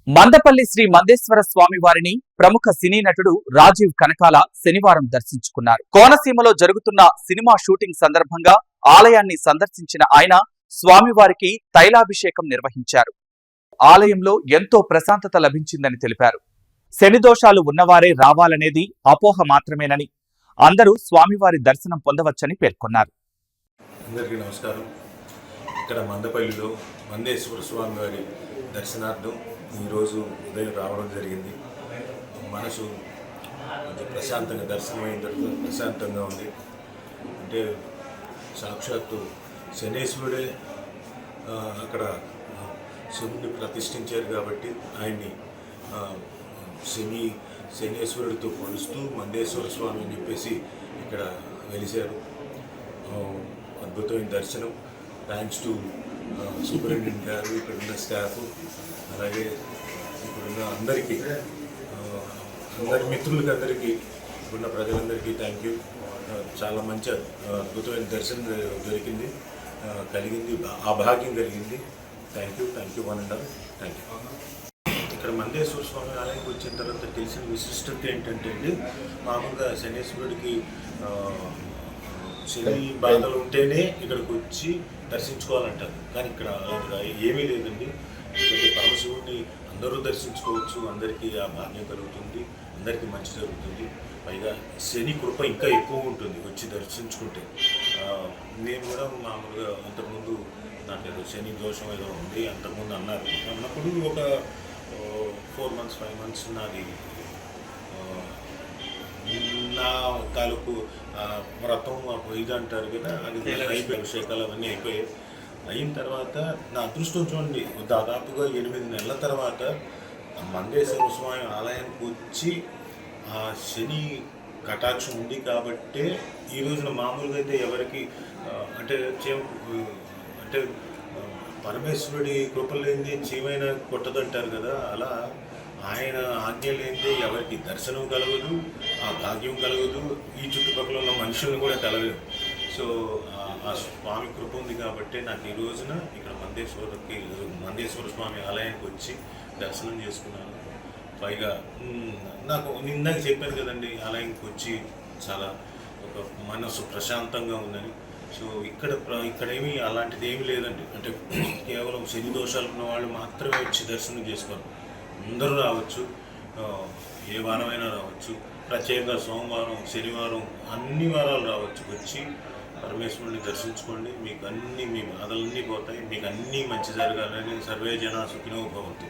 మందపల్లి శ్రీ మందేశ్వర స్వామి వారిని ప్రముఖ సినీ నటుడు రాజీవ్ కనకాల శనివారం దర్శించుకున్నారు. కోనసీమలో జరుగుతున్న సినిమా షూటింగ్ సందర్భంగా ఆలయాన్ని సందర్శించిన ఆయన స్వామివారికి తైలాభిషేకం నిర్వహించారు. ఆలయంలో ఎంతో ప్రశాంతత లభించిందని తెలిపారు. శని దోషాలు ఉన్నవారే రావాలనేది అపోహ మాత్రమేనని, అందరూ స్వామివారి దర్శనం పొందవచ్చని పేర్కొన్నారు. అందరికీ నమస్కారం. ఇక్కడ మందపల్లిలో మందేశ్వర స్వామి వారి దర్శనార్థం ఈరోజు ఉదయం రావడం జరిగింది. మనసు కొంచెం ప్రశాంతంగా దర్శనం అయిన తర్వాత ప్రశాంతంగా ఉంది. అంటే సాక్షాత్తు శనేశ్వరుడే అక్కడ శివుడిని ప్రతిష్ఠించారు కాబట్టి ఆయన్ని శనేశ్వరుడితో పోలుస్తూ మందేశ్వర స్వామి అని చెప్పేసి ఇక్కడ వెలిశారు. అద్భుతమైన దర్శనం. థ్యాంక్స్ టు సూపరింటెండెంట్ గారు, ఇక్కడున్న స్టాఫ్, అలాగే ఇక్కడున్న అందరికీ, అందరి మిత్రులకి, అందరికీ, ఇప్పుడున్న ప్రజలందరికీ థ్యాంక్ యూ. చాలా మంచి అద్భుతమైన దర్శనం కలిగింది, ఆ భాగ్యం కలిగింది. Thank you one and all. Thank you. ఇక్కడ మందేశ్వర స్వామి ఆలయానికి వచ్చిన తర్వాత తెలిసిన విశిష్టత ఏంటంటే అండి, మామూలుగా శనేశ్వరుడికి శని బాధలు ఉంటేనే ఇక్కడికి వచ్చి దర్శించుకోవాలంటారు. కానీ ఇక్కడ ఏమీ లేదండి. ఎందుకంటే పరమశివుడిని అందరూ దర్శించుకోవచ్చు, అందరికీ ఆ భాగ్యం కలుగుతుంది, అందరికీ మంచి జరుగుతుంది. పైగా శని కృప ఇంకా ఎక్కువ ఉంటుంది వచ్చి దర్శించుకుంటే. నేను కూడా మామూలుగా అంతకుముందు నాకు ఏదో శని దోషం ఏదో ఉంది అంతకుముందు అన్నప్పుడు ఒక 4 months 5 months నాది నా తాలూకు వ్రతం ఇది అంటారు కదా, అది అయిపోయి అభిషేకాలు అవన్నీ అయిన తర్వాత నా అదృష్టం చూడండి, దాదాపుగా 8 నెలల తర్వాత మందేశ్వర స్వామి ఆలయానికి వచ్చి ఆ శని కటాక్షం ఉంది కాబట్టే ఈ రోజున మామూలుగా అయితే ఎవరికి అంటే పరమేశ్వరుడి కృప లేనిది చీమైన కొట్టదంటారు కదా, అలా ఆయన ఆజ్ఞ లేనిదే ఎవరికి దర్శనం కలగదు, ఆ భాగ్యం కలగదు, ఈ చుట్టుపక్కల ఉన్న మనుషులను కూడా కలగదు. సో ఆ స్వామి కృప ఉంది కాబట్టి నాకు ఈ రోజున ఇక్కడ మందేశ్వర స్వామి ఆలయానికి వచ్చి దర్శనం చేసుకున్నాను. పైగా నాకు ఇందాక చెప్పాను కదండి, ఆలయానికి వచ్చి చాలా ఒక మనసు ప్రశాంతంగా ఉందని. సో ఇక్కడేమీ అలాంటిది ఏమీ లేదండి. అంటే కేవలం శని దోషాలు ఉన్న వాళ్ళు మాత్రమే వచ్చి దర్శనం చేసుకోరు. అందరూ రావచ్చు, ఏ వారమైనా రావచ్చు, ప్రత్యేకంగా సోమవారం, శనివారం, అన్ని వారాలు రావచ్చు. వచ్చి పరమేశ్వరుని దర్శించుకోండి. మీకు మీ బాధలన్నీ పోతాయి, మీకు అన్నీ మంచి జరగాలని. సర్వే జనా సుఖినో భవంతు.